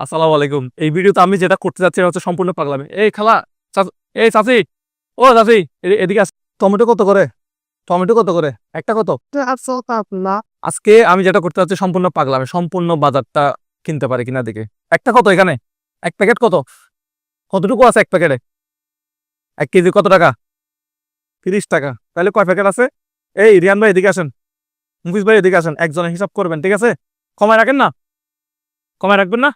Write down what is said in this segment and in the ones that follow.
আসসালামু আলাইকুম। এই ভিডিওতে আমি যেটা করতে যাচ্ছি এটা হচ্ছে সম্পূর্ণ পাগলামি। এই খালা, এই চাচি, ও চাচি, এদিকে আস। টমেটো কত করে? টমেটো কত করে? একটা কত? আজকে আমি যেটা করতে যাচ্ছি সম্পূর্ণ পাগলামি। সম্পূর্ণ বাজারটা কিনতে পারি কিনা দেখে। একটা কত এখানে? এক প্যাকেট কত? কতটুকু আছে এক প্যাকেটে? 1 কেজি কত টাকা? 30 টাকা। তাহলে কয় প্যাকেট আছে? এই রিয়ান ভাই এদিকে আসেন। মুফিস ভাই এদিকে আসেন। একজনের হিসাব করবেন, ঠিক আছে? কমায় রাখেন না? কমায় রাখবেন না?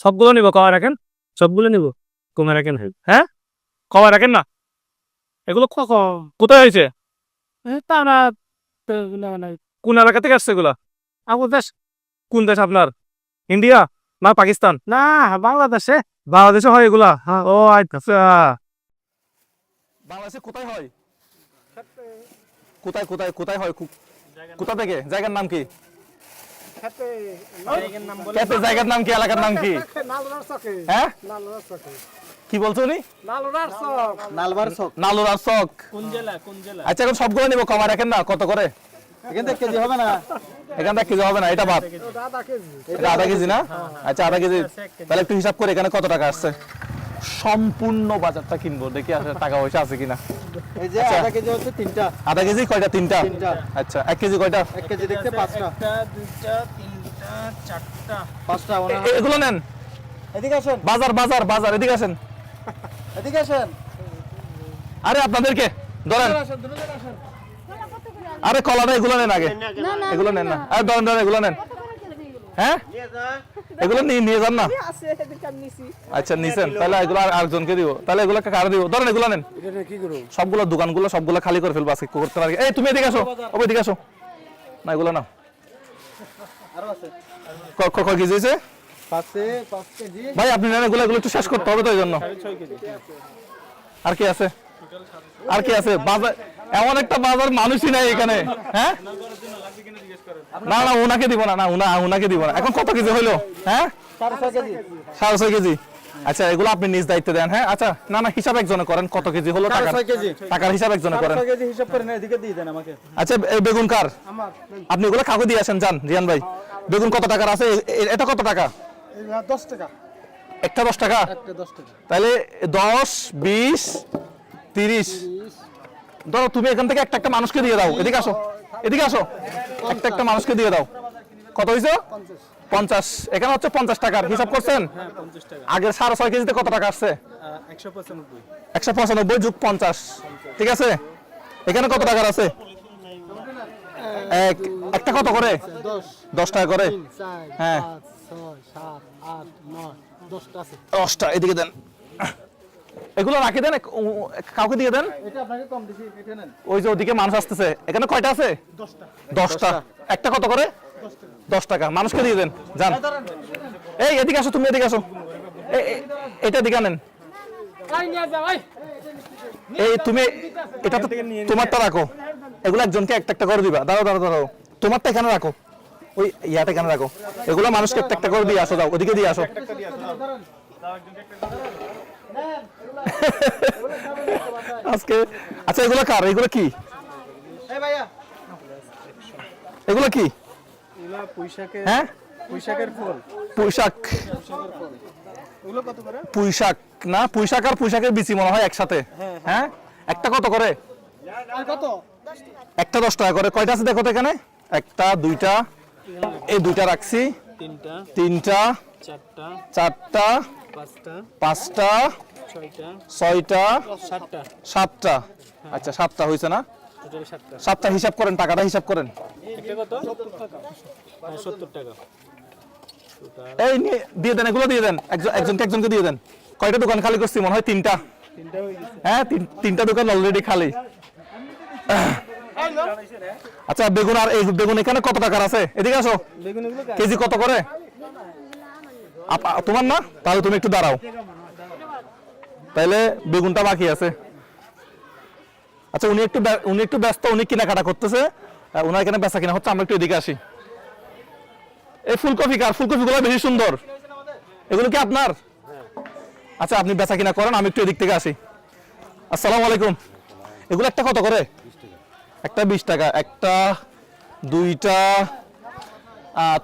সবগুলো নিব, কমায় রাখেন। সবগুলো নিব, কমায় রাখেন। হ্যাঁ, কমায় রাখেন না? এগুলো কোথায় হয়েছে? কোন এলাকা থেকে আসছে এগুলা? দেশ। কোন দেশ আপনার? ইন্ডিয়া না পাকিস্তান? না, বাংলাদেশে। বাংলাদেশে হয় এগুলা? ও আচ্ছা। বাংলাদেশে কোথায় হয়? কোথায় কোথায় কোথায় হয়? কোথা থেকে? জায়গার নাম কি? জায়গার নাম কি? এলাকার নাম কি? হ্যাঁ, কি বলছো নি? নালুরার চক। আচ্ছা, এখন সবগুলো নিবো, কমা রাখেন না? কত করে? এখান থেকে কেজি হবে না, এখান থেকে কেজি হবে না, এটা বাদ। এটা আধা কেজি না? আচ্ছা, আধা কেজি। তাহলে একটু হিসাব করে এখানে কত টাকা আসছে। সম্পূর্ণ বাজারটা কিনবো, দেখি আসলে টাকা পয়সা আছে কিনা। এই যে আধা কেজি হচ্ছে তিনটা। আধা কেজি কয়টা? তিনটা। আচ্ছা, 1 কেজি কয়টা? 1 কেজি দেখতে পাঁচটা। একটা, দুইটা, তিনটা, চারটা, পাঁচটা। এগুলো নেন। এদিকে আসেন, বাজার বাজার বাজার, এদিকে আসেন। এদিকে আসেন। আরে আপনাদেরকে ধরেন। আরে কলাটা এগুলো নেন আগে। এগুলো নেন না, আরে ধরেন ধরেন, এগুলো নেন। হ্যাঁ, এগুলো নিয়ে যান না। আচ্ছা, নিছেন, তাহলে এগুলো আরেকজনকে দিব। তাহলে এগুলো কার দিব? ধরেন এগুলো নেন। সবগুলো দোকানগুলো সবগুলো খালি করে ফেলবো আজকে করতে পারি। এই তুমি এদিকে আসো, এদিকে আসো। না, এগুলো না। কয় কেজি হয়েছে? 5 কেজি। ভাই আপনি নেন এগুলো, এগুলো একটু শেষ করতে হবে তো, এই জন্য। আর কি আছে? আর কি আছে? বাজার এমন একটা বাজার মানুষই নাই এখানে। হ্যাঁ, না না, ওনাকে দিব না, ওনাকে দিব না। এখন কত কেজি হইলো? হ্যাঁ, 6.5 কেজি। 6.5 কেজি। আচ্ছা, এগুলো আপনি নিজ দায়িত্বে দেন। হ্যাঁ, আচ্ছা, না না, হিসাব একজনে করেন, কত কেজি হলো টাকা। 6.5 কেজি। টাকার হিসাব একজনে করেন। 6 কেজি হিসাব করে না, এদিকে দিয়ে দেন আমাকে। আচ্ছা, এই বেগুন কার? আমার। আপনি এগুলো কাগজ দিয়ে আসেন, যান রিয়ান ভাই। বেগুন কত টাকার আছে? এটা কত টাকা? 10 টাকা। একটা 10 টাকা। একটা 10 টাকা। তাহলে 10, 20, 30। ধরো তুমি এখান থেকে একটা একটা মানুষকে দিয়ে দাও। এদিকে আসো, এদিকে আসো। একটা একটা মানুষকে দিয়ে দাও। কত হয়েছে? 50। এখানে হচ্ছে 50 টাকার হিসাব করছেন? আগের 6.5 কেজিতে কত টাকা আসছে? 195 যোগ 50, ঠিক আছে। এখানে কত টাকার আছে? একটা কত করে? 10 টাকা করে। 4, হ্যাঁ, 5, 6, 7, 8, 9, 10টা আছে। 10টা এদিকে দেন। এগুলো রাখি দেন, কাউকে দিয়ে দেন। এটা আপনাকে কম দিছি, এটা নেন। ওই যে ওদিকে মানুষ আসতেছে। এখানে কয়টা আছে? 10টা। একটা কত করে? 10 টাকা। মানুষকে দিয়ে দেন, যান। এই এদিকে আসো, তুমি এদিকে আসো। এটা দিকে নেন। এই তুমি এটা তো তোমারটা রাখো। এগুলো একজনকে একটা একটা করে দিবা। দাঁড়াও দাঁড়াও দাঁড়াও, তোমারটা এখানে রাখো। ওই ইয়াটা এখানে রাখো। এগুলো মানুষকে একটা একটা করে দিয়ে আসো, যাও ওদিকে দিয়ে আসো। আজকে আচ্ছা, এগুলো কার? এগুলো কি? এই ভাইয়া, এগুলো কি? এগুলা পুঁইশাকের। হ্যাঁ, পুঁইশাকের ফুল। পুঁইশাক। এগুলো কত করে? পুঁইশাক না, পুঁইশাক আর পুঁইশাকের বিচি মনে হয় একসাথে। হ্যাঁ, একটা কত করে? আর কত? একটা 10 টাকা করে। কয়টা আছে দেখো তো এখানে? একটা, দুইটা, এই দুইটা রাখছি। তিনটা, তিনটা, চারটা, চারটা, পাঁচটা, পাঁচটা, ছয়টা, ছয়টা, সাতটা। 7টা। আচ্ছা, 7টা হয়েছে না? টোটাল 7টা। 7টা হিসাব করেন, টাকাটা হিসাব করেন। একটা কত? 70 টাকা। এই দিয়ে দেন, এগুলো দিয়ে দেন। একজনকে একজনকে দিয়ে দেন। কয়টা দোকান খালি করছি? মনে হয় 3টা। তিনটা হয়ে গেছে। হ্যাঁ, তিনটা দোকান অলরেডি খালি। আচ্ছা, বেগুন আর এই বেগুন এখানে কত টাকার আছে? এদিকে আসো। বেগুন এগুলো কেজি কত করে? তোমার না? তাহলে তুমি একটু দাঁড়াও। তাহলে বেগুনটা বাকি আছে। আচ্ছা, উনি একটু ব্যস্ত, উনি কেনাকাটা করতেছে। ওনার এখানে বেচা কিনা হচ্ছে, আমরা একটু এদিকে আসি। এই ফুলকপি কার? ফুলকপিগুলো বেশি সুন্দর। এগুলো কি আপনার? আচ্ছা, আপনি বেচা কিনা করেন, আমি একটু এদিক থেকে আসি। আসসালামু আলাইকুম। এগুলো একটা কত করে? একটা 20 টাকা। একটা, দুইটা,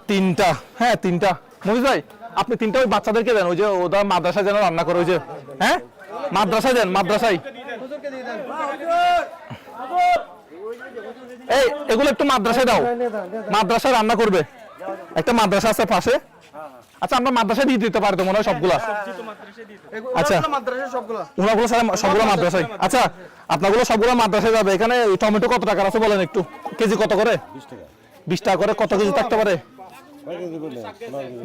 তিনটা। হ্যাঁ, তিনটা। মহিষ ভাই, আপনি তিনটা ওই বাচ্চাদেরকে দেন, ওই যে ওরা মাদ্রাসায় যেন রান্না করে, ওই যে হ্যাঁ মাদ্রাসায় দেন, মাদ্রাসায়। এই এগুলো একটু মাদ্রাসায় দাও, মাদ্রাসায় রান্না করবে, একটা মাদ্রাসা আছে পাশে। আচ্ছা আমরা মাদ্রাসায় দিয়ে দিতে পারি তো মনে হয় সবগুলা। আচ্ছা মাদ্রাসা সবগুলো ওনাগুলো সবগুলো মাদ্রাসায়। আচ্ছা আপনাগুলো সবগুলো মাদ্রাসায় যাবে। এখানে টমেটো কত টাকার আছে বলেন একটু, কেজি কত করে? 20 টাকা করে। কত কেজি থাকতে পারে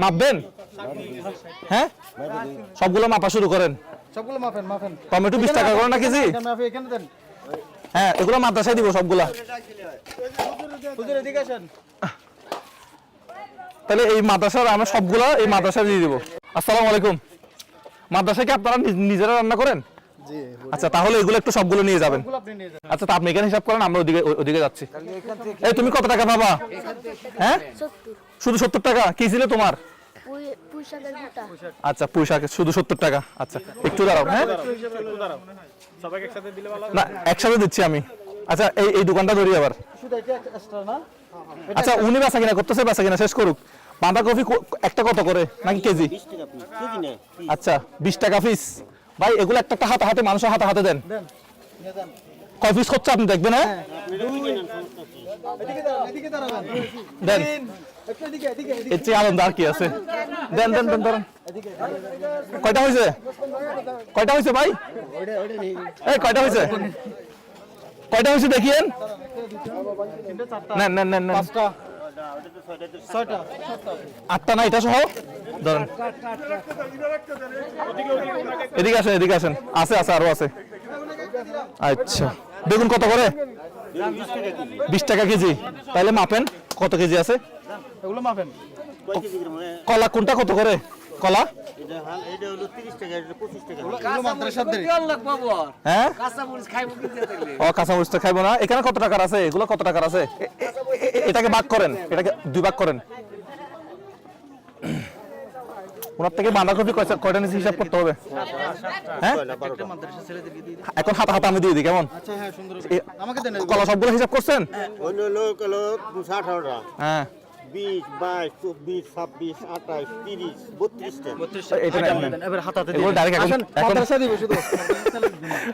মাপবেন? হ্যাঁ সবগুলো মাপা শুরু করেন। সবগুলো মাফেন মাফেন। টমেটো 20 টাকা করে না কেজি? মাফে এখানে দেন। হ্যাঁ এগুলো মাদ্রাসায় দিব সবগুলা। হুজুর এদিকে আসেন। তাহলে এই মাদ্রাসার আমরা সবগুলা এই মাদ্রাসায় দিয়ে দিব। আসসালামু আলাইকুম। মাদ্রাসায় কি আপনারা নিজেরা রান্না করেন? জি আচ্ছা তাহলে এগুলো একটু সবগুলো নিয়ে যাবেন। সবগুলো আপনি নিয়ে যান। আচ্ছা তা আপনি এখানে হিসাব করেন, আমরা ওদিকে যাচ্ছি। এই তুমি কত টাকা পাবা? হ্যাঁ শুধু 70 টাকা। কি ছিল তোমার? পুঁইশাকের গোটা। আচ্ছা পুঁই শাক শুধু 70 টাকা। আচ্ছা একটু দাঁড়াও। হ্যাঁ সবাইকে একসাথে দিলে ভালো হবে। না একসাথে দিচ্ছি আমি। আচ্ছা এই দোকানটা ধরি আবার। শুধু এটা এক্সট্রা না? আচ্ছা উনি বেচা কিনা করতেছে, বেচা কিনা শেষ করুক। বাঁধাকপি একটা কত করে নাকি কেজি? আচ্ছা 20 টাকা পিস। ভাই এগুলো একটা একটা হাতে হাতে মানুষের হাতে হাতে দেন। দেন নিয়ে যান। কয় পিস হচ্ছে আপনি দেখবেন? হ্যাঁ এদিকে দাঁড়াবেন। দেন। একটু এদিকে এদিকে এদিকে এর চেয়ে আনন্দ আর কি আছে? দেন দেন দেন ধরেন। কয়টা হয়েছে? কয়টা হয়েছে ভাই? এই কয়টা হয়েছে? কয়টা হয়েছে দেখিয়েন। নেন নেন নেন নেন। পাঁচটা ছয়টা 8টা না এটা সহ ধরেন। এদিকে আসেন এদিকে আসেন। আছে আছে আরো আছে। আচ্ছা বেগুন কত করে? 20 টাকা কেজি। তাহলে মাপেন কত কেজি আছে। এগুলো মাফেন। কলা কোনটা কত করে? কলা এগুলো মাদ্রাসার দেরি। হ্যাঁ ও কাঁচামরিচটা খাইবো না। এখানে কত টাকার আছে? এগুলো কত টাকার আছে? এটাকে ভাগ করেন, এটাকে 2 ভাগ করেন। ওনার থেকে বাঁধাকপি কয়টা নিচে হিসাব করতে হবে। হ্যাঁ মাদ্রাসা ছেলেদেরকে দিয়ে দিন। এখন হাতে হাতে আমি দিয়ে দিই কেমন? আচ্ছা হ্যাঁ সুন্দর। আমাকে দেন। কলা সবগুলো হিসাব করছেন? অন্য লোক হলো 18টা, হ্যাঁ 20, 22, 24, 26, 28, 30, 32টা। এটা নেন। এবার হাত হাতে এগুলো ডাইরেক্ট এখন মাদ্রাসা দিব শুধু।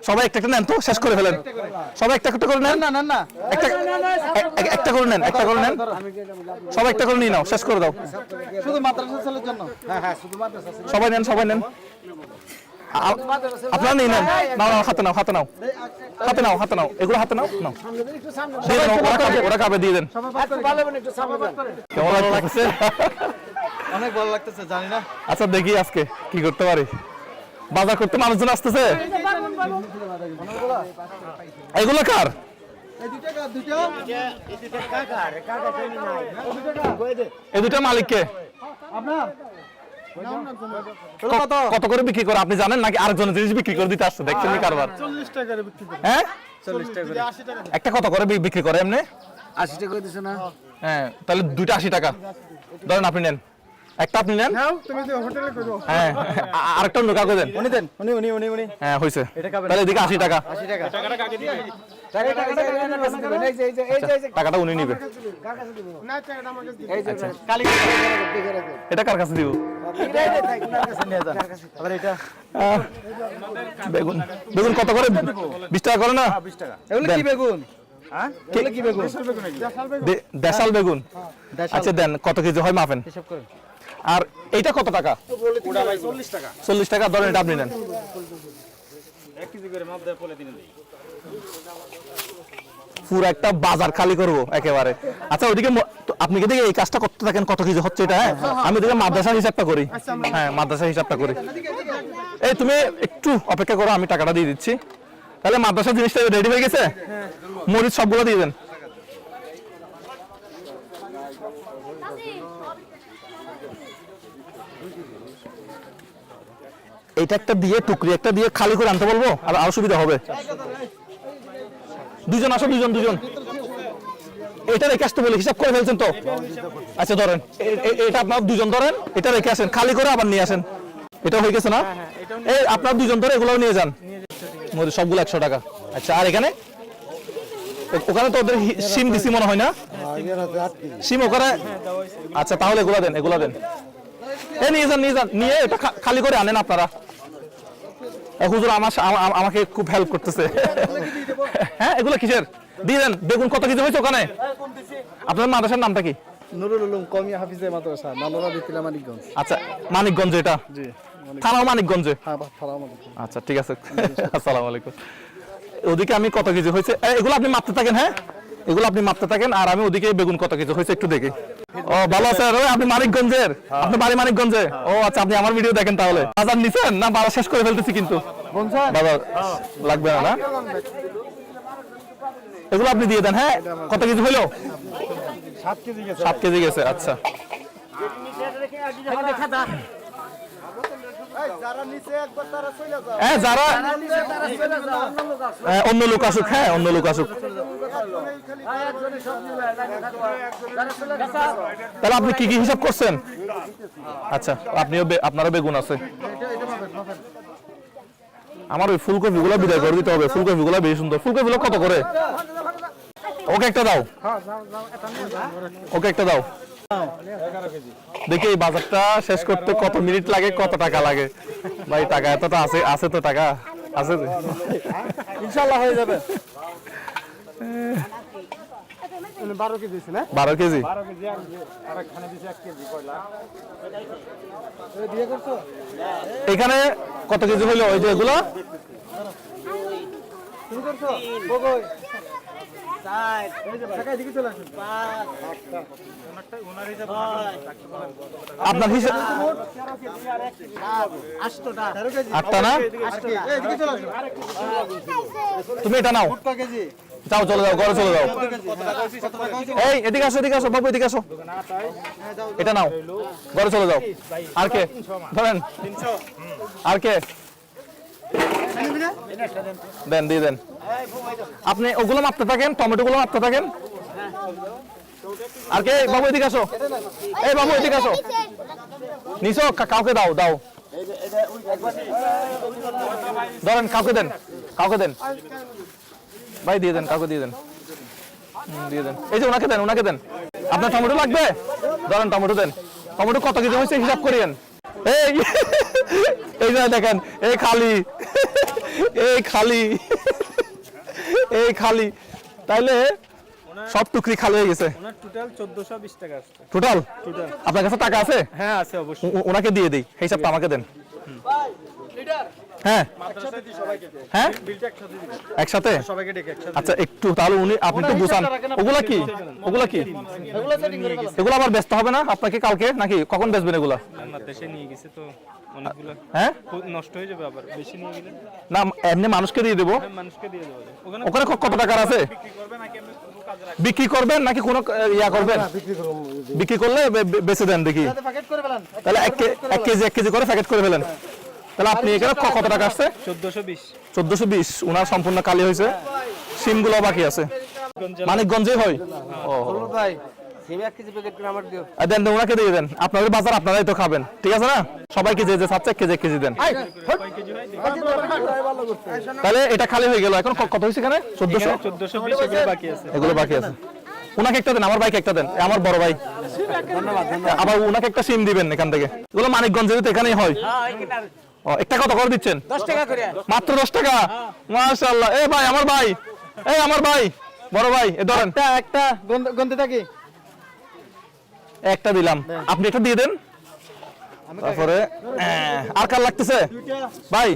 সবাই একটা একটা নেন তো, শেষ করে ফেলেন। সবাই একটা একটা করে নেন। না না না একটা একটা করে নেন, একটা করে নেন। সবাই একটা করে নিয়ে নাও, শেষ করে দাও। শুধু মাদ্রাসা ছেলের জন্য। হ্যাঁ হ্যাঁ শুধু মাদ্রাসা ছেলে। সবাই নেন, সবাই নেন। আপনারা নিয়ে নেন। নাও নাও হাতে নাও, হাতে নাও, হাতে নাও, হাতে নাও। এগুলো হাতে নাও, নাও। দিয়ে দেন, ওরা খাবে, দিয়ে দেন। কেমন লাগছে? অনেক ভালো লাগতেছে জানি না। আচ্ছা দেখি আজকে কি করতে পারি। বাজার করতে মানুষজন আসতেছে। এগুলো কার? এই দুইটা কার? দুইটা এই দুটো মালিককে আপনার কত করে বিক্রি করে আপনি জানেন নাকি আরেকজনের জিনিস বিক্রি করে দিতে আসছে? দেখছেন নি কারবার? 40 টাকা করে বিক্রি করে। হ্যাঁ 40 টাকা করে। 80 টাকা। একটা কত করে বিক্রি করে এমনি? 80 টাকা করে দিছ না? হ্যাঁ তাহলে দুইটা 80 টাকা ধরেন। আপনি নেন একটা, আপনি নেন। নাও তুমি তো হোটেলে করো। হ্যাঁ আরেকটা অন্য কাউকে দেন। উনি দেন। উনি হ্যাঁ হয়েছে। এটা খাবেন? তাহলে এদিকে 80 টাকা। 80 টাকা। টাকাটা কাকে দিবে? টাকাটা উনি নিবে। না টাকাটা আমার কাছে দিন। আচ্ছা কালি এটা কার কাছে দিব? নিয়ে যান। আবার এটা বেগুন বেগুন কত করে? 20 টাকা করে না? 20 টাকা। এগুলো কি বেগুন? হ্যাঁ এগুলো কি বেগুন? দেশাল বেগুন। দেশাল বেগুন। আচ্ছা দেন কত কেজি হয় মাপেন। হিসাব করেন। আর এইটা কত টাকা? ওটা ভাই 40 টাকা। 40 টাকা ধরেন, এটা আপনি নেন। 1 কেজি করে মাপ দেয়া বলে দিন। পুরো একটা বাজার খালি করব একেবারে। আচ্ছা ওইদিকে আপনি কি দেখে এই কাজটা করতে থাকেন কত কিছু হচ্ছে এটা? হ্যাঁ আমি ওদিকে মাদ্রাসার হিসাবটা করি। হ্যাঁ মাদ্রাসার হিসাবটা করি। এই তুমি একটু অপেক্ষা করো, আমি টাকাটা দিয়ে দিচ্ছি। তাহলে মাদ্রাসার জিনিসটা রেডি হয়ে গেছে? মরিচ সবগুলো দিয়ে দেন। এইটা একটা দিয়ে টুকরি একটা দিয়ে খালি করে আনতে বলবো, আর আরো সুবিধা হবে। দুজন আসো, দুজন দুজন। এটা রেখে আসতে বলে হিসাব করে ফেলছেন তো? আচ্ছা ধরেন এটা আপনার দুজন ধরেন, এটা রেখে আসেন, খালি করে আবার নিয়ে আসেন। এটা হয়ে গেছে না? এই আপনার দুজন ধরে এগুলো নিয়ে যান। সবগুলো 100 টাকা। আচ্ছা আর এখানে ওখানে তো ওদের সিম দিছি মনে হয় না? সিম ওখানে। আচ্ছা তাহলে এগুলা দেন, এগুলা দেন। নিয়ে যান নিয়ে এটা খালি করে আনেন আপনারা। হুজুর আমাকে খুব হেল্প করতেছে। হ্যাঁ এগুলো কিসের দিয়ে দেন। বেগুন কত কেজি হয়েছে ওখানে? আপনার মাদ্রাসার নামটা কি? নুরুল উলুম কওমিয়া হাফিজে মাদ্রাসা নালোরা বিতিলা মানিকগঞ্জ। আচ্ছা মানিকগঞ্জ এটা? জি থানাও মানিকগঞ্জে? হ্যাঁ থানা মানিকগঞ্জ। আচ্ছা ঠিক আছে। আসসালামু আলাইকুম। ওদিকে আমি কত কেজি হয়েছে এগুলো আপনি মাপতে থাকেন। হ্যাঁ এগুলো আপনি মাপতে থাকেন আর আমি ওদিকে বেগুন কত কেজি হয়েছে একটু দেখি। ও ভালো আছেন? আপনি মানিকগঞ্জের? আপনি বাড়ি মানিকগঞ্জে? ও আচ্ছা আপনি আমার ভিডিও দেখেন তাহলে। বাজার নিছেন না? বাজার শেষ করে ফেলতেছি কিন্তু বাজার লাগবে না। এগুলো আপনি দিয়ে দেন। হ্যাঁ কত কেজি হইলো? 7 কেজি গেছে। আচ্ছা যারা অন্য লোক আসুক। হ্যাঁ অন্য লোক আসুক। তাহলে আপনি কি কি হিসাব করছেন? আচ্ছা আপনারও বেগুন আছে। আমার ওই ফুলকপি গুলো বিদায় করে দিতে হবে। ফুলকপি গুলো বেশি সুন্দর। ফুলকপি গুলো কত করে? ওকে একটা দাও। ওকে একটা দাও। দেখি এই বাজারটা শেষ করতে কত মিনিট লাগে, কত টাকা লাগে। ভাই টাকা এতটা আছে তো টাকা আছে ইনশাআল্লাহ হয়ে যাবে। 12 কেজি আছে না? 12 কেজি। আরেকখানে দিছে 1 কেজি কয়লা। বিয়ে করছো? এখানে কত কেজি হইলো ওই যে এগুলো? তুমি করছো? বগই 4 টাকা দিকে চলে আসুন। 5 আপনার হিসাব 8টা না? এদিকে চলে আসুন। তুমি এটা নাও। কেজি যাও চলে যাও ঘরে চলে যাও। এই এদিকে আসো বাবু এদিকে আসো। এটা নাও ঘরে চলে যাও। আর কে ধরেন? আর কে? দেন দিয়ে দেন। আপনি ওগুলো মাপতে থাকেন, টমেটো গুলো মাপতে থাকেন। আর কে? বাবু এদিকে আসো। এই বাবু এদিকে আসো। নিছো কাউকে দাও ধরেন কাউকে দেন ভাই দিয়ে দেন কাউকে দিয়ে দেন। এই যে ওনাকে দেন। আপনার টমেটো লাগবে? ধরেন টমেটো দেন। টমেটো কত কেজি হয়েছে হিসাব করিয়েন। এই যে দেখেন এই খালি তাইলে সব টুকরি খালি হয়ে গেছে। টোটাল 1420 টাকা আসছে। টোটাল আপনার কাছে টাকা আছে? হ্যাঁ আছে অবশ্যই। ওনাকে দিয়ে দেই। হিসাবটা আমাকে দেন। হ্যাঁ হ্যাঁ একসাথে সবাইকে ডেকে একসাথে। আচ্ছা একটু তাহলে আপনি তো বুঝান। ওগুলা কি এগুলো আবার ব্যস্ত হবে না আপনাকে কালকে নাকি কখন বেচবেন এগুলা? দেশে নিয়ে গেছে তো অনেকগুলো। হ্যাঁ নষ্ট হয়ে যাবে আবার বেশি নিয়ে গেলে। না এমনি মানুষকে দিয়ে দেবো। মানুষকে দিয়ে দেওয়া যায়। ওখানে কত টাকার আছে? বিক্রি করবেন নাকি কোনো ইয়া করবেন? বিক্রি করলে বেচে দেন দেখি। তাহলে 1 কেজি করে প্যাকেট করে ফেলেন। তাহলে আপনি এখানে কত টাকা আসছে? 1420। উনার সম্পূর্ণ কালি হয়েছে। সিমগুলো বাকি আছে। মানিকগঞ্জে হয়। ও ভাই সিম 1 কেজি প্যাকেট করে আমার দিও। দেন ওনাকে দিয়ে দেন। আপনাদের বাজার আপনারাই তো খাবেন। ঠিক আছে না? সবাইকে যে চাচ্ছে 1 কেজি দেন। তাহলে এটা খালি হয়ে গেল। এখন কত হয়েছে এখানে? 1420 এগুলো বাকি আছে। উনাকে একটা দেন, আমার ভাইকে একটা দেন। আমার বড় ভাই। আবার উনাকে একটা সিম দিবেন এখান থেকে। এগুলো মানিকগঞ্জে তো এখানেই হয়। একটা কত করে দিচ্ছেন? 10 টাকা করে। মাত্র 10 টাকা। মাশাআল্লাহ। আমার ভাই বড় ভাই এ ধরেন। একটা গন্তে থাকি। একটা দিলাম। আপনি এটা দিয়ে দেন। তারপরে আর কার লাগতেছে? ভাই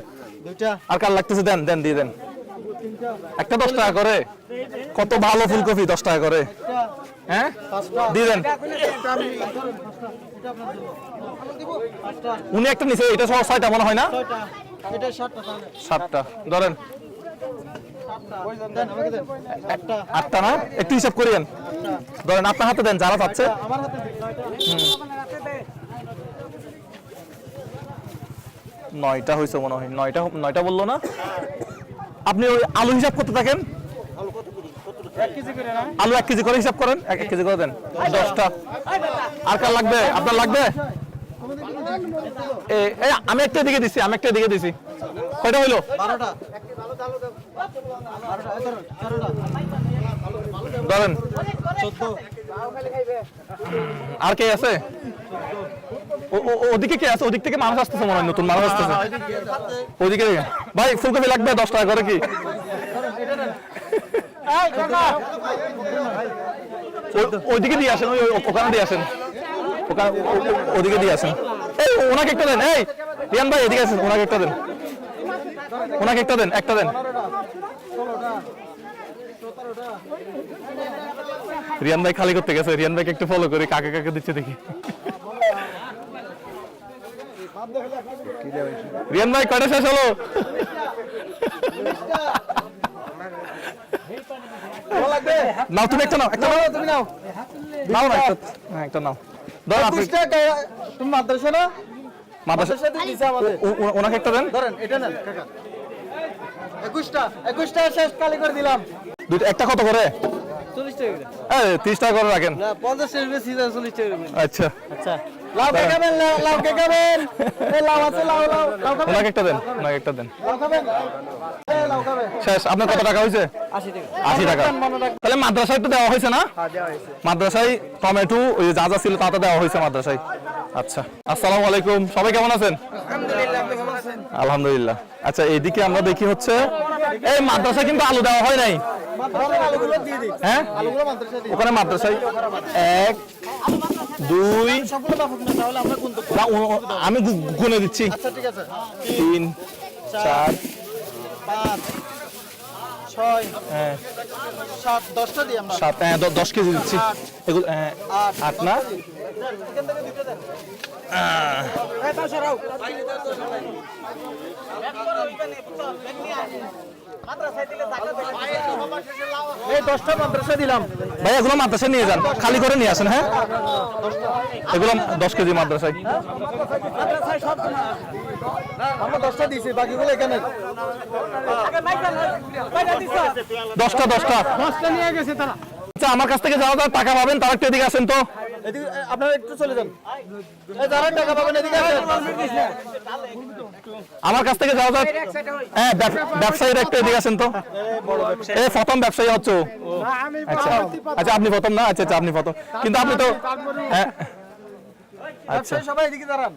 দুইটা। আর কার লাগতেছে? দেন দিয়ে দেন। একটা 10 টাকা করে। কত ভালো ফুলকপি 10 টাকা করে। হ্যাঁ দিয়ে দেন। উনি একটা নিচে এটা সহ 6টা মনে হয় না? 7টা ধরেন। 8টা না? একটু হিসাব করিয়েন। ধরেন আপনার হাতে দেন যারা চাচ্ছে। 9টা হয়েছে মনে হয়। 9টা বললো না? আপনি ওই আলু হিসাব করতে থাকেন। আলু 1 কেজি করে হিসাব করেন। 1 কেজি করে দেন। 10টা। আর কার লাগবে? আপনার লাগবে? আমি একটা দিকে দিছি। কয়টা হইলো? 12টা। ধরেন। 14। আর কে আছে? ওদিকে কে আছে? ওদিক থেকে মানুষ আসতেছে মনে হয়, নতুন মানুষ আসতেছে ওদিকে। ভাই ফুলকপি লাগবে 10 টাকা করে কি? ওইদিকে দিয়ে আসেন, ওখানে দিয়ে আসেন, ওদিকে দিয়ে আসেন। এই ওনাকে একটা দেন, এই রিয়ান ভাই এদিকে আসেন, ওনাকে একটা দেন, ওনাকে একটা দেন, একটা দেন। রিয়ান ভাই খালি করতে গেছে, রিয়ান ভাইকে একটু ফলো করি, কাকে কাকে দিচ্ছে দেখি। রিয়ান ভাই কয়টা শেষ হলো? নাও তুমি একটা নাও, একটা নাও, তুমি নাও, নাও না একটা, হ্যাঁ একটা নাও। ধর আপনি তুমি মাদ্রাসা না? মাদ্রাসা দিছে আমাদের। ওনাকে একটা দেন, ধরেন এটা নেন কাকা। 21টা শেষ কালি করে দিলাম। দুটো একটা কত করে? 40 টাকা করে। এই 30 টাকা করে রাখেন। না 50 টাকা করে সিধা 40 টাকা করে। আচ্ছা আচ্ছা লাউ কে খাবেন? লাউ কে খাবেন? এই লাউ আছে, লাউ লাউ লাউ খাবেন? ওনাকে একটা দেন, ওনাকে একটা দেন। লাউ খাবেন? এই লাউ খাবেন? শেষ। আপনার কত টাকা হয়েছে? 80 টাকা। 80 টাকা। তাহলে মাদ্রাসায় তো দেওয়া হয়েছে না? হ্যাঁ দেওয়া হয়েছে। মাদ্রাসায় টমেটো ওই যা যা ছিল তা তো দেওয়া হয়েছে মাদ্রাসায়। আচ্ছা, আসসালামু আলাইকুম, সবাই কেমন আছেন? আলহামদুলিল্লাহ, আপনি কেমন আছেন? আলহামদুলিল্লাহ। আচ্ছা এইদিকে আমরা দেখি হচ্ছে এই মাদ্রাসায় কিন্তু আলু দেওয়া হয় নাই, মাদ্রাসা আলুগুলো দিয়ে দিই। হ্যাঁ আলুগুলো মাদ্রাসা দিয়ে। ওখানে মাদ্রাসায় 1 2 সবগুলো বাফুক না, তাহলে আমরা কোন তো। না, আমি গুনে দিচ্ছি, আচ্ছা ঠিক আছে। 3 4 5 6 হ্যাঁ 7 10টা দিই আমরা। 7 হ্যাঁ 10 কেজি দিচ্ছি এগুলো, 8 না এখান থেকে দিতে দেন। এই তাও সরাও। এই 10টা মাদ্রাসা দিলাম। ভাই এগুলো মাদ্রাসায় নিয়ে যান, খালি করে নিয়ে আসেন। হ্যাঁ এগুলো 10 কেজি মাদ্রাসায়। মাদ্রাসায় সব আমরা 10টা দিয়েছি, বাকিগুলো এখানে। 10টা 10টা নিয়ে গেছে তারা। আচ্ছা আমার কাছ থেকে যারা যারা টাকা পাবেন তারা একটু এদিকে আসেন তো। এদিকে আপনারা একটু চলে যান। এই যারা টাকা পাবেন এদিকে আসেন। আমার কাছ থেকে যারা যারা হ্যাঁ ব্যবসায়ীরা একটু এদিকে আসেন তো। এই প্রথম ব্যবসায়ী হচ্ছে ও। আচ্ছা আচ্ছা আপনি প্রথম না? আচ্ছা আচ্ছা আপনি প্রথম, কিন্তু আপনি তো হ্যাঁ আচ্ছা সবাই এদিকে দাঁড়ান।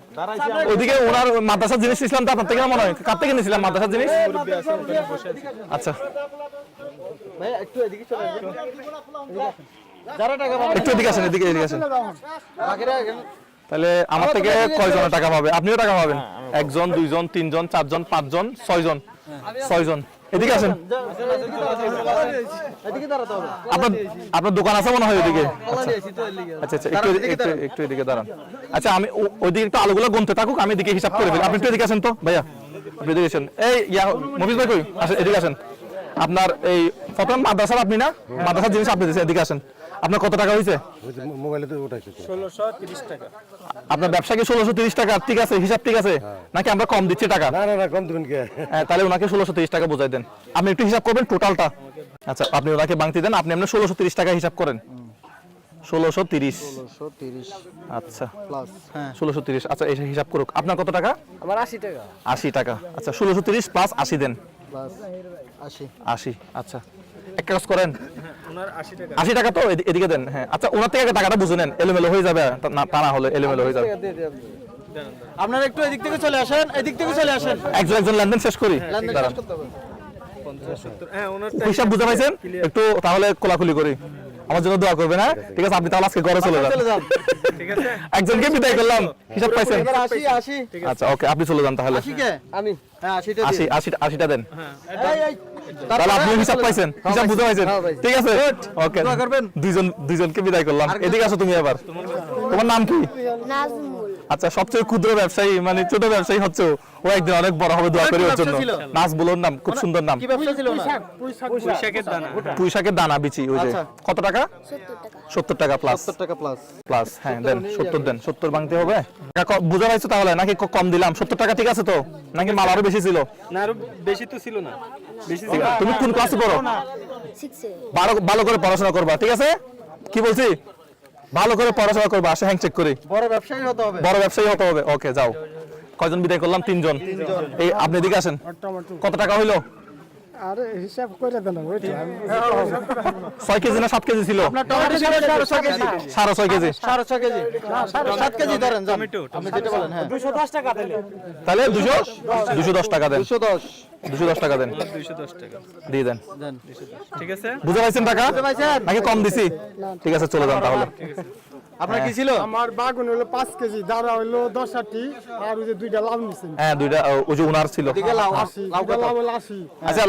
ওইদিকে ওনার মাদ্রাসার জিনিস নিয়েছিলাম তো আপনার থেকে মনে হয়, কার থেকে নিয়েছিলাম মাদ্রাসার জিনিস? আচ্ছা ভাই একটু এদিকে চলে যান। যারা টাকা পাবেন একটু এদিকে আসেন, এদিকে এদিকে আসেন। বাকিরা এখানে। তাহলে আমার থেকে কয়জনের টাকা পাবে? আপনিও টাকা পাবেন? 1 জন 2 জন 3 জন 4 জন 5 জন 6 জন 6 জন এদিকে আসেন। এদিকে দাঁড়াতে হবে। আপনার আপনার দোকান আছে মনে হয় ওইদিকে? কলা দিয়েছি তো এর লিগে। আচ্ছা আচ্ছা একটু একটু একটু এদিকে দাঁড়ান। আচ্ছা আমি ওইদিকে একটু আলুগুলো গুনতে থাকুক, আমি এদিকে হিসাব করে ফেলি। আপনি একটু এদিকে আসেন তো ভাইয়া, আপনি এদিকে আসেন। এই মফিজ ভাই কই? আসেন এদিকে আসেন। আপনার এই প্রথম মাদ্রাসার আপনি না? মাদ্রাসার জিনিস আপনি দিয়েছেন, এদিকে আসেন। আপনার কত টাকা হয়েছে? মোবাইলে তো উঠাইছে 1630 টাকা। আপনার ব্যবসা কি 1630 টাকা? ঠিক আছে, হিসাব ঠিক আছে নাকি আমরা কম দিচ্ছি টাকা? না না না কম দিবেন কে? হ্যাঁ তাহলে ওনাকে 1630 টাকা বোঝাই দেন। আপনি একটু হিসাব করবেন টোটালটা। আচ্ছা আপনি ওনাকে বাংতি দেন, আপনি এমনি 1630 টাকা হিসাব করেন। 1630 130 আচ্ছা প্লাস। হ্যাঁ 1630 আচ্ছা এই হিসাব করুক। আপনার কত টাকা? আমার 80 টাকা 80 টাকা। আচ্ছা 1630 প্লাস 80 দেন, প্লাস 80। 80। আচ্ছা এক কাজ করেন, ওনার 80 টাকা। 80 টাকা তো এদিকে দেন। হ্যাঁ আচ্ছা ওনার থেকে আগে টাকাটা বুঝে নেন, এলোমেলো হয়ে যাবে, তা না হলে এলোমেলো হয়ে যাবে। আপনারা একটু এদিক থেকে চলে আসেন, এদিক থেকে চলে আসেন। একজন একজন লেনদেন শেষ করি। লেনদেন দাঁড়ান। শেষ করতে হবে। 50 70 হ্যাঁ ওনারটা হিসাব বুঝে পাইছেন? একটু তাহলে কোলাকুলি করি, আমার জন্য দোয়া করবেন। হ্যাঁ ঠিক আছে, আপনি তাহলে আজকে ঘরে চলে যান। চলে যান। ঠিক আছে। একজনকে বিদায় করলাম, হিসাব পাইছেন? এবার 80 80 আচ্ছা ওকে আপনি চলে যান তাহলে। 80 কে? আমি হ্যাঁ 80 টা 80টা দেন। এই এই তাহলে আপনি হিসাব পাইছেন, হিসাব বুঝে পাইছেন? হ্যাঁ ভাই। ঠিক আছে ওকে দোয়া করবেন। দুইজনকে বিদায় করলাম। এদিকে আসো তুমি এবার। তোমার নাম কি? নাজমুল। আচ্ছা সবচেয়ে ক্ষুদ্র ব্যবসায়ী মানে ছোট ব্যবসায়ী হচ্ছে ও, ও একদিন অনেক বড় হবে, দোয়া করি ওর জন্য। ব্যবসা ছিল? নাজবুলের নাম খুব সুন্দর নাম। কি ব্যবসা ছিল না? পুঁইশাকের দানা। পুঁই শাকের দানা বিচি ওই যে। আচ্ছা। কত টাকা? 70 টাকা। 70 টাকা প্লাস 70 টাকা প্লাস। প্লাস হ্যাঁ দেন 70 দেন। 70 ভাঙতে হবে। টাকা বুঝা পাইছো তাহলে নাকি কম দিলাম? 70 টাকা ঠিক আছে তো নাকি মাল আরো বেশি ছিল? না আরো বেশি তো ছিল না। বেশি ছিল। তুমি কোন ক্লাসে পড়ো? 6 এ। ভালো করে পড়াশোনা করবা, ঠিক আছে? কি বলছি? ভালো করে পড়াশোনা করবা, আসে হ্যান্ড চেক করি। বড় ব্যবসায়ী হতে হবে। বড় ব্যবসায়ী হতে হবে। ওকে যাও। কয়জন বিদায় করলাম? 3 জন। এই আপনি এদিকে আসেন। কত টাকা হইলো? আরে হিসাব করে দেন ওইটা 6 কেজি না 7 কেজি ছিল আপনার টমেটো ছিল 6.5 কেজি 6.5 কেজি 6.5 কেজি না 7 কেজি ধরেন টমেটো আপনি যেটা বলেন হ্যাঁ 210 টাকা দিলে তাহলে 210 টাকা দেন 210 টাকা দেন 210 টাকা দিয়ে দেন ঠিক আছে বুঝতে পারছেন টাকা নাকি কম দিছি ঠিক আছে চলে যান তাহলে আপনার কি ছিল আমার বাগুন হলো 5 কেজি দাঁড়া হলো 10 আটি আর ওই যে দুইটা লাউ নিছেন হ্যাঁ দুইটা ওই যে উনার ছিল দিকে লাউ 80 লাউ হলো 80 আচ্ছা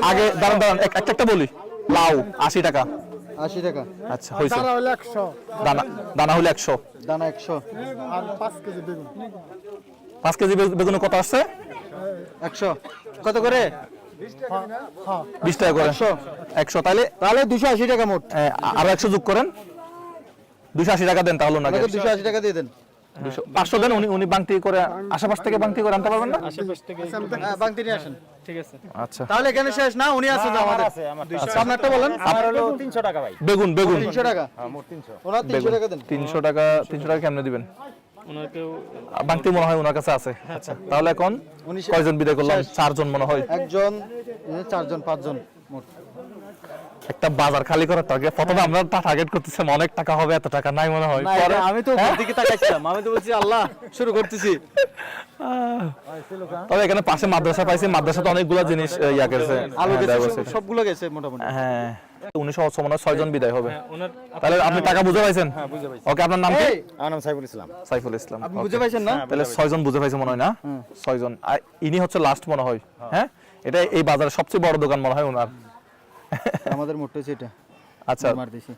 আগে দাঁড়ান একটা বলি লাউ 80 টাকা 80 টাকা আচ্ছা হইছে দাঁড়া হলো 100 দানা হলো 100 দানা 100 আর 5 কেজি বেগুন 5 কেজি বেগুনে কত আসছে 100 কত করে 20 টাকা করে 100 তাহলে 280 টাকা মোট আরো 100 যোগ করেন 280 টাকা দেন তাহলে না 280 টাকা দিয়ে দেন 500 দেন উনি বাংতি করে আশেপাশ থেকে বাংতি করে আনতে পারবেন না আশেপাশ থেকে হ্যাঁ বাংতি নিয়ে আসেন ঠিক আছে আচ্ছা তাহলে এখানে শেষ না উনি আছেন তো আমাদের সামনেরটা বলেন আমার হলো 300 টাকা ভাই বেগুন 300 টাকা হ্যাঁ মোট 300 ওনার 300 টাকা দেন 300 টাকা কেমনে দিবেন ওনাকেও বাংতি মনে হয় ওনার কাছে আছে আচ্ছা তাহলে এখন কয়জন বিদায় করলাম 4 জন মনে হয় একজন 4 জন 5 জন মোট একটা বাজার খালি করার টার্গেট প্রথমে আমরা টার্গেট করতেছিলাম অনেক টাকা হবে এত টাকা নাই মনে হয় পরে আমি তো উপর দিকে তাকাইছিলাম আমি তো বলছি আল্লাহ শুরু করতেছি তবে এখানে পাশে মাদ্রাসা পাইছি মাদ্রাসাতে অনেকগুলো জিনিস ইয়া গেছে আলু দেওয়া গেছে গেছে। সবগুলো গেছে মোটামুটি হ্যাঁ 1900 মনে হয় 6 জন বিদায় হবে ওনার তাহলে আপনি টাকা বুঝে পাইছেন হ্যাঁ বুঝে পাইছি ওকে আপনার নাম কি আমার নাম সাইফুল ইসলাম সাইফুল ইসলাম আপনি okay. বুঝে পাইছেন না তাহলে 6 জন বুঝে পাইছে মনে হয় না 6 জন আর ইনি হচ্ছে লাস্ট মনে হয় হ্যাঁ এটা এই বাজারের সবচেয়ে বড় দোকান মনে হয় ওনার আমাদের মোট হচ্ছে এটা আচ্ছা মার দিছি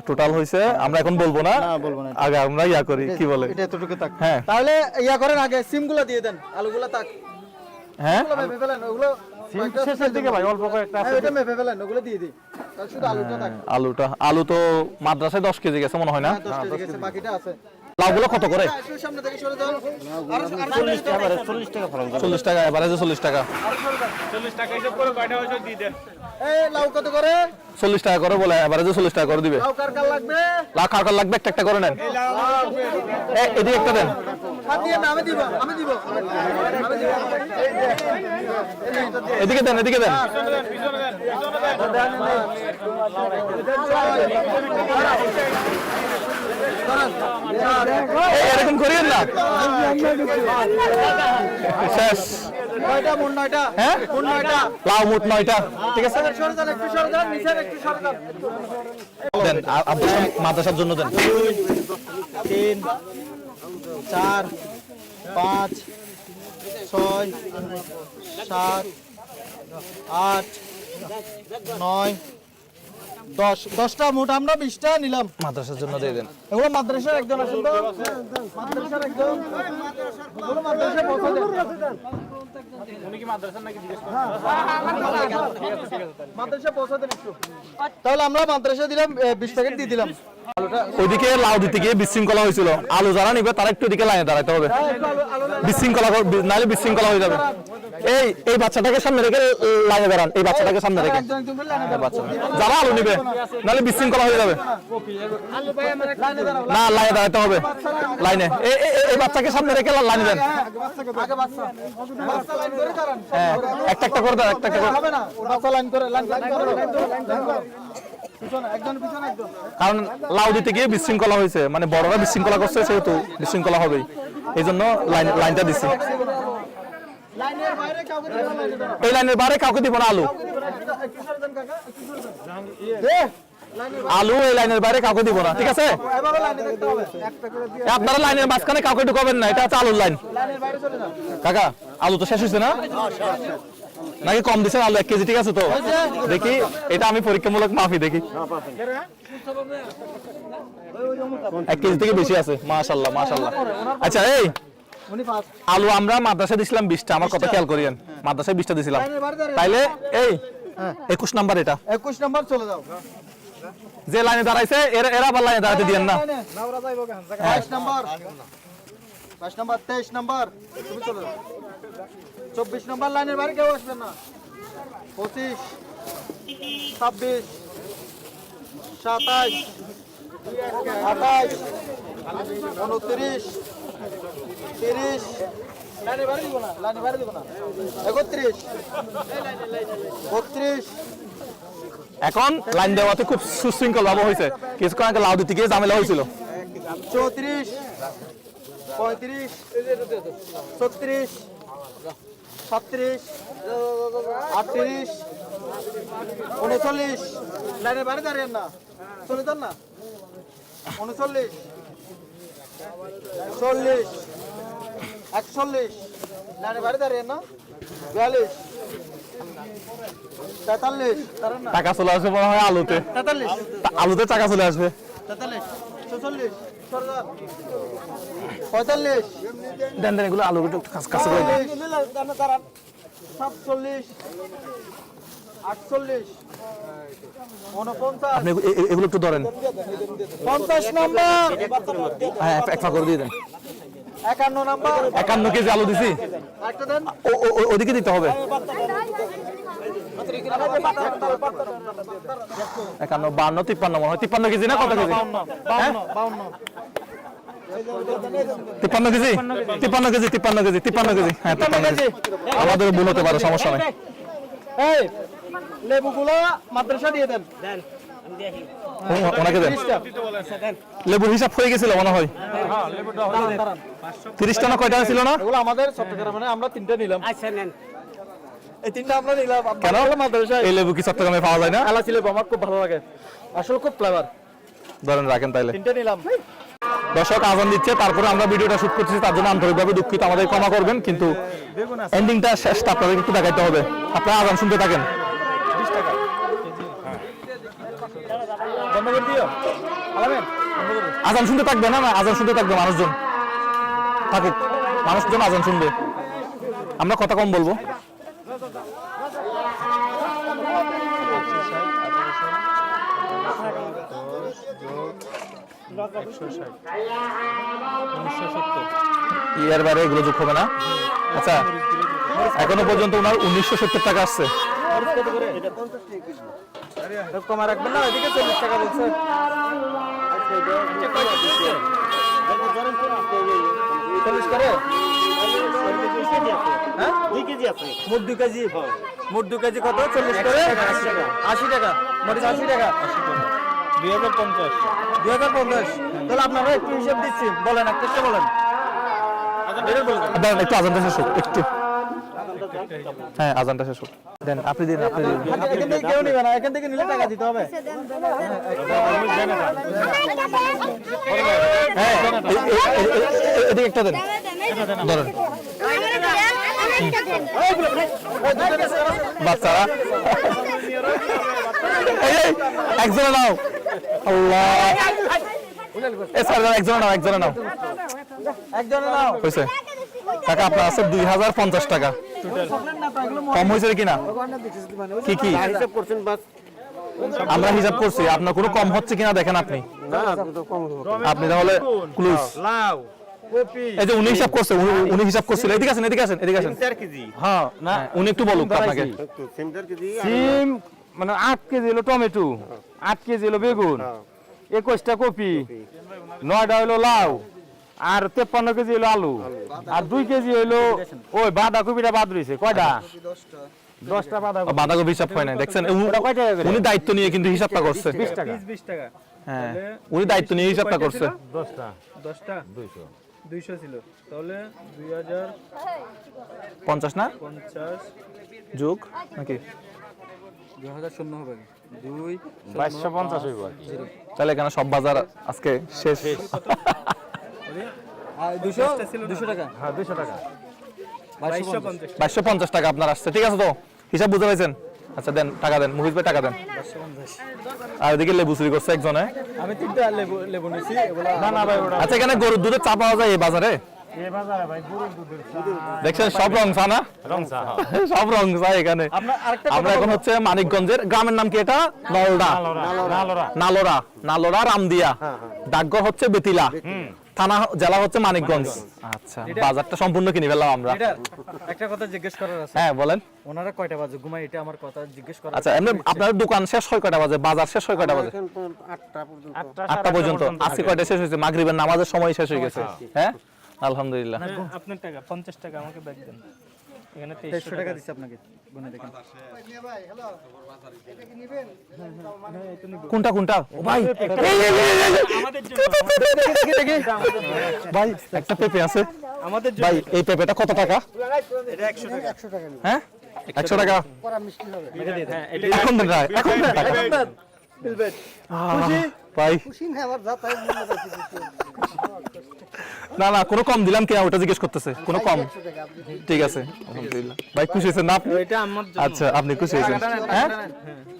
টোটাল হইছে আমরা এখন বলবো না না বলবো না আগে আমরা ইয়া করি কি বলে এটা এতটুকু তাক হ্যাঁ তাহলে ইয়া করেন আগে সিমগুলো দিয়ে দেন আলুগুলো তাক হ্যাঁ ওগুলো মেপে ফেলেন ওগুলো শেষের দিকে ভাই অল্প কয়েকটা হ্যাঁ এটা মেপে ফেলেন ওগুলো দিয়ে দিই তাহলে শুধু আলুটা তাক আলু তো মাদ্রাসায় 10 কেজি গেছে মনে হয় না 10 কেজি গেছে বাকিটা আছে লাউগুলো কত করে একটু সামনে থেকে সরে যান আর 40 টাকা 40 টাকা ফলন 40 টাকা এভারেজে 40 টাকা 40 টাকা হিসাব করে কয়টা হয়েছে দিয়ে দেন এই লাউ কত করে 40 টাকা করে বলে এভারেজে 40 টাকা করে দিবে লাউ কার কার লাগবে লাউ কার লাগবে একটা করে নেন এদিকে একটা দেন হাত দিয়ে না আমি দিব এদিকে দেন এরকম করিয়েন না শেষ কয়টা মোট 9টা হ্যাঁ মোট 9টা লাউ মোট 9টা ঠিক আছে সরে যান একটু সরে যান নিচে একটু সরে যান দেন মাদ্রাসার জন্য দেন 3 4 5 6 7 8 9 10টা মোট আমরা 20টা নিলাম মাদ্রাসার জন্য দিয়ে দেন এগুলো মাদ্রাসার একজন আসেন তো মাদ্রাসার একজন এগুলো মাদ্রাসায় পৌঁছে দেন মাদ্রাসায় পৌঁছে দেন একটু তাহলে আমরা মাদ্রাসা দিলাম 20 প্যাকেট দিয়ে দিলাম ওইদিকে লাউ দিতে গিয়ে বিশৃঙ্খলা হয়েছিল আলু যারা নিবে তারা একটু এদিকে লাইনে দাঁড়াতে হবে বিশৃঙ্খলা নাহলে বিশৃঙ্খলা হয়ে যাবে এই বাচ্চাটাকে সামনে রেখে লাইনে দাঁড়ান এই বাচ্চাটাকে সামনে রেখে একজন একজন করে লাইনে দাঁড়াও। বাচ্চা যারা আলু নিবে নাহলে বিশৃঙ্খলা হয়ে যাবে লাইনে দাঁড়াও না লাইনে দাঁড়াতে হবে লাইনে এই বাচ্চাকে সামনে রেখে লাইনে দেন আগে বাচ্চা বাচ্চা লাইন করে দাঁড়ান হ্যাঁ একটা করে দেন একটা করে হবে না বাচ্চা লাইন করে লাইন করে পিছনে একজন পিছনে একজন কারণ লাউ দিতে গিয়ে বিশৃঙ্খলা হয়েছে মানে বড়রা বিশৃঙ্খলা করছে সেহেতু বিশৃঙ্খলা হবেই এই জন্য লাইনটা দিছি লাইনের বাইরে কাউকে দিবেন না লাইনে দাঁড়াও এই লাইনের বাইরে কাউকে দিব না আলু একটু সরে দেন কাকা একটু সরে দেন আলু এই লাইনের বাইরে কাউকে দিব না ঠিক আছে এভাবে লাইনে দেখতে হবে একটা করে দিয়ে আপনারা লাইনের মাঝখানে কাউকে ঢুকাবেন না এটা হচ্ছে আলুর লাইন লাইনের বাইরে চলে যান কাকা আলু তো শেষ হয়েছে না নাকি কম দিচ্ছেন আলু 1 কেজি ঠিক আছে তো দেখি এটা আমি পরীক্ষামূলক মাফি দেখি 1 কেজি থেকে বেশি আছে মাশাআল্লাহ আচ্ছা এই উনি পাঁচ আলু আমরা মাদ্রাসায় দিছিলাম 20টা আমার কথা খেয়াল করিয়েন মাদ্রাসায় 20টা দিছিলাম তাইলে এই 21 নাম্বার এটা 21 নাম্বার চলে যাও যে লাইনে দাঁড়াইছে এরা আবার লাইনে দাঁড়াতে দিয়েন না 22 নাম্বার 22 নাম্বার 23 নাম্বার তুমি চলে যাও 24 নাম্বার লাইনের বাইরে কেউ আসবে না 25 26 27 28 29 30 লাইনে বাড়ি দিব না, লাইনে বাড়ি দিব না। 31, 32, এখন লাইন দেওয়াতে খুব সুশৃঙ্খল ভাবে হয়েছে, কিছুক্ষণ আগে লাউ দিতে গিয়ে ঝামেলা হয়েছিল। 34, 35, 36, 37, 38, 39, লাইনে বাড়ি দাঁড়িয়ে না, চলে যান না। 39, 40, 41, লাইনে বাড়ি দাঁড়িয়ে না। 42, 43, দাঁড়ান না। টাকা চলে আসবে মনে হয় আলুতে, 43, আলুতে টাকা চলে আসবে। 43, 46, 45, দেন দেন এগুলো আলু একটু কাছে করে দেন। 47, 48, 49, আপনি এগুলো একটু ধরেন, 50 নাম্বার, হ্যাঁ এক ফাঁক করে দিয়ে দেন। 51 নাম্বার, 51 কেজি আলু দিছি, একটা দেন। ওদিকে দিতে হবে। 51, 52, 53 মনে হয়, 53 কেজি না কত KG? 52, 53 KG, 53 KG, 53 KG, 53 KG, হ্যাঁ 53 কেজি। আমাদের ভুল হতে পারে, সমস্যা নাই। এই লেবুগুলো মাদ্রাসা দিয়ে দেন। ওনাকে দেন। 30টা। লেবুর হিসাব হয়ে গেছিল মনে হয়, দাঁড়ান, দাঁড়ান। 30 টা না কয়টা ছিল না? এগুলো আমাদের চট্টগ্রামে মানে আমরা 3টা নিলাম। এই 3টা আমরা নিলাম। কেন? মাদ্রাসায় এই লেবু কি চট্টগ্রামে পাওয়া যায় না? এলাচি লেবু আমার খুব ভালো লাগে, আসলে খুব ফ্লেভার। ধরেন রাখেন তাইলে। 3টা নিলাম। দর্শক আজান দিচ্ছে, তারপরে আমরা ভিডিওটা শুট করতেছি, তার জন্য আন্তরিকভাবে দুঃখিত, আমাদের ক্ষমা করবেন, কিন্তু এন্ডিংটা শেষটা আপনাদের একটু দেখাইতে হবে। আপনারা আজান শুনতে থাকেন। 20 টাকা বন্ধ করে দিও। আলামেন বন্ধ করে দিও। আজান শুনতে থাকবে না, আজান শুনতে থাকবে, মানুষজন থাকুক, মানুষজন আজান শুনবে, আমরা কথা কম বলবো। ইয়ার বাইরে এগুলো যোগ হবে না। আচ্ছা, এখনো পর্যন্ত ওনার 1970 টাকা আসছে। কত করে? এটা 50 টাকা কেজি। আরে কমা রাখবেন না, এদিকে 40 টাকা বলছে। চল্লিশ করে? হ্যাঁ? 2 কেজি আছে। মোট 2 কেজি। মোট 2 কেজি কত? 40 করে? 80 টাকা। মরিচ 80 টাকা। 2050। 2050। তাহলে আপনারা একটু হিসাব দিচ্ছি, বলেন একটা বলেন। দেন একটু আজানটা শেষ হোক একটু, হ্যাঁ আজানটা শেষ হোক। দেন আপনি দিন, আপনি দিন। এখান থেকে কেউ নিবে না, এখান থেকে নিলে টাকা দিতে হবে। হ্যাঁ এদিকে একটা দেন, ধরেন বাচ্চারা। এই, একজনে নাও, আল্লাহ, এ স্যার একজনে নাও, একজনে নাও, একজনে নাও। হয়েছে টাকা আপনার আছে 2050 টাকা। কম হয়েছে কিনা? কি কি হিসাব করছেন বাস। আমরা হিসাব করছি, আপনার কোনো কম হচ্ছে কিনা দেখেন আপনি। না তো কম হবে। আপনি তাহলে ক্লুজ। লাউ, কপি, এই যে উনি হিসাব করছে, উনি হিসাব করছিল। এদিকে আসেন, এদিকে আসেন, এদিকে আসেন। 4 কেজি। হ্যাঁ না, উনি একটু বলুন আপনাকে। তো সেম 4 কেজি। সিম মানে 8 কেজি হলো টমেটো, 8 কেজি হলো বেগুন, 21টা কপি, 9টা হলো লাউ, আর 53 কেজি হলো আলু, আর 2 কেজি হলো ওই বাঁধাকপিটা বাদ রইছে। কয়টা? 10টা বাঁধাকপি। বাঁধাকপি হিসাব হয় না, দেখছেন কয় টাকা করে? উনি দায়িত্ব নিয়ে কিন্তু হিসাবটা করছে। 20 টাকা। 20 টাকা। হ্যাঁ উনি দায়িত্ব নিয়ে হিসাবটা করছে। 10টা 200 ছিল, তাহলে 50 না 2050 যোগ নাকি 2000 শূন্য হবে। 2250 হইব। তাহলে এখানে সব বাজার আজকে শেষ। 200 টাকা। হ্যাঁ 200 টাকা। 2250 2250 টাকা আপনার আসছে, ঠিক আছে তো? হিসাব বুঝতে পারছেন? আচ্ছা দেন, টাকা দেন, মুহিত ভাই টাকা দেন। আর এদিকে লেবু চুরি করছে একজনে। আমি 3টা লেবু নিছি, এগুলা না না ভাই ওটা আচ্ছা, এখানে গরুর দুধের চা পাওয়া যায় এই বাজারে? এই বাজারে ভাই গরুর দুধের চা। দেখছেন সব রং চা না, রং চা। সব রং চা এখানে। আপনার আরেকটা আমরা এখন হচ্ছে মানিকগঞ্জের, গ্রামের নাম কি এটা? নলডা, নালোরা। নালোরা, নালোরা রামদিয়া, ডাকঘর হচ্ছে বেতিলা, থানা জেলা হচ্ছে মানিকগঞ্জ। আচ্ছা, বাজারটা সম্পূর্ণ কিনে ফেললাম আমরা। এটা একটা কথা জিজ্ঞেস করার আছে। হ্যাঁ বলেন। ওনারা কয়টা বাজে ঘুমায়, এটা আমার কথা জিজ্ঞেস করার আচ্ছা, এমনি আপনার দোকান শেষ হয় কয়টা বাজে, বাজার শেষ হয় কয়টা বাজে? এখন তো 8টা পর্যন্ত। 8টা পর্যন্ত। আজকে কয়টা শেষ হয়েছে? মাগরিবের নামাজের সময় শেষ হয়ে গেছে। হ্যাঁ, আলহামদুলিল্লাহ। আপনার টাকা 50 টাকা আমাকে ব্যাক দেন। এখানে 2300 টাকা দিচ্ছি আপনাকে গুনে দেখেন কোনটা কোনটা ও ভাই আমাদের জন্য ভাই একটা পেঁপে আছে আমাদের ভাই, এই পেঁপেটা কত টাকা? এটা 100 টাকা। হ্যাঁ 100 টাকা হ্যাঁ, এটা এখন দেন ভাই, এখন দেন। ভাই না না কোনো কম দিলাম কিনা ওটা জিজ্ঞেস করতেছে, কোনো কম? ঠিক আছে আলহামদুলিল্লাহ। ভাই খুশি হয়েছেন না আপনি? এটা আমার জন্য। আচ্ছা আপনি খুশি হয়েছেন? হ্যাঁ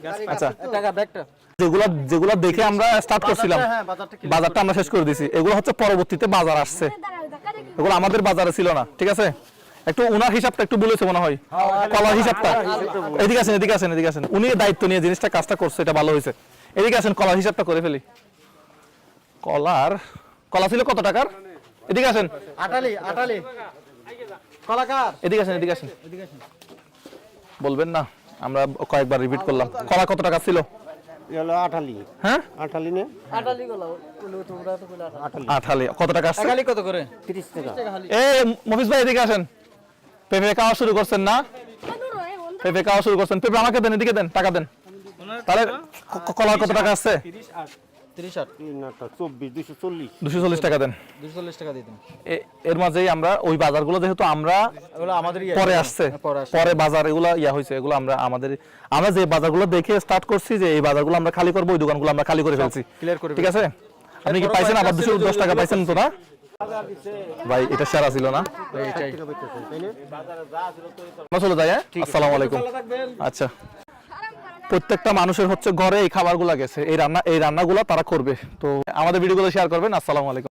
গাছ আচ্ছা, টাকা ব্যাগটা যেগুলা যেগুলা দেখে আমরা স্টার্ট করছিলাম, হ্যাঁ বাজারটা কি বাজারটা আমরা শেষ করে দিছি, এগুলো হচ্ছে পরবর্তীতে বাজার আসছে, এগুলো আমাদের বাজারে ছিল না। ঠিক আছে, একটু ওনার হিসাবটা একটু বলেছে মনে হয়, কলার হিসাবটা। এদিকে আসেন, এদিকে আসেন, এদিকে আসেন। উনি দায়িত্ব নিয়ে জিনিসটা কাজটা করছে, এটা ভালো হয়েছে। এদিকে আসেন, কলার হিসাবটা করে ফেলি। কলা ছিল কত টাকার? এদিকে আসেন, আটালি কলাকার এদিকে আসেন, এদিকে আসেন। বলবেন না, আমরা কয়েকবার রিপিট করলাম। কলা কত টাকা ছিল? হলো আঠালি হ্যাঁ আঠালি নে আটালি গলা তোমরা তো কইলা আঠালি কত টাকা আসছে? আটালি কত করে 30 টাকা এই মফিজ ভাই এদিকে আসেন। পেঁপে খাওয়া শুরু করছেন না? পেঁপে খাওয়া শুরু করছেন। পেঁপে আমাকে দেন, এদিকে দেন, টাকা দেন। তাহলে কলার কত টাকা আসছে? 30 3 আটা 24 240 240 টাকা দেন। 240 টাকা দিতেন এর মাঝেই আমরা ওই বাজারগুলো যেহেতু আমরা এগুলো আমাদের পরে আসছে, পরে বাজার এগুলো ইয়া হয়েছে, এগুলো আমরা যে বাজারগুলো দেখে স্টার্ট করছি যে এই বাজারগুলো আমরা খালি করবো, ওই দোকানগুলো আমরা খালি করে ফেলছি। ক্লিয়ার করে ঠিক আছে, আপনি কি পাইছেন? আবার 210 টাকা পাইছেন তো না ভাই? এটা সেরা ছিল না? আমরা চলে যাই। হ্যাঁ, আসসালামু আলাইকুম। আচ্ছা, প্রত্যেকটা মানুষের হচ্ছে ঘরে এই খাবারগুলো গেছে, এই রান্নাগুলো তারা করবে। তো আমাদের ভিডিওগুলো শেয়ার করবেন। আসসালামু আলাইকুম।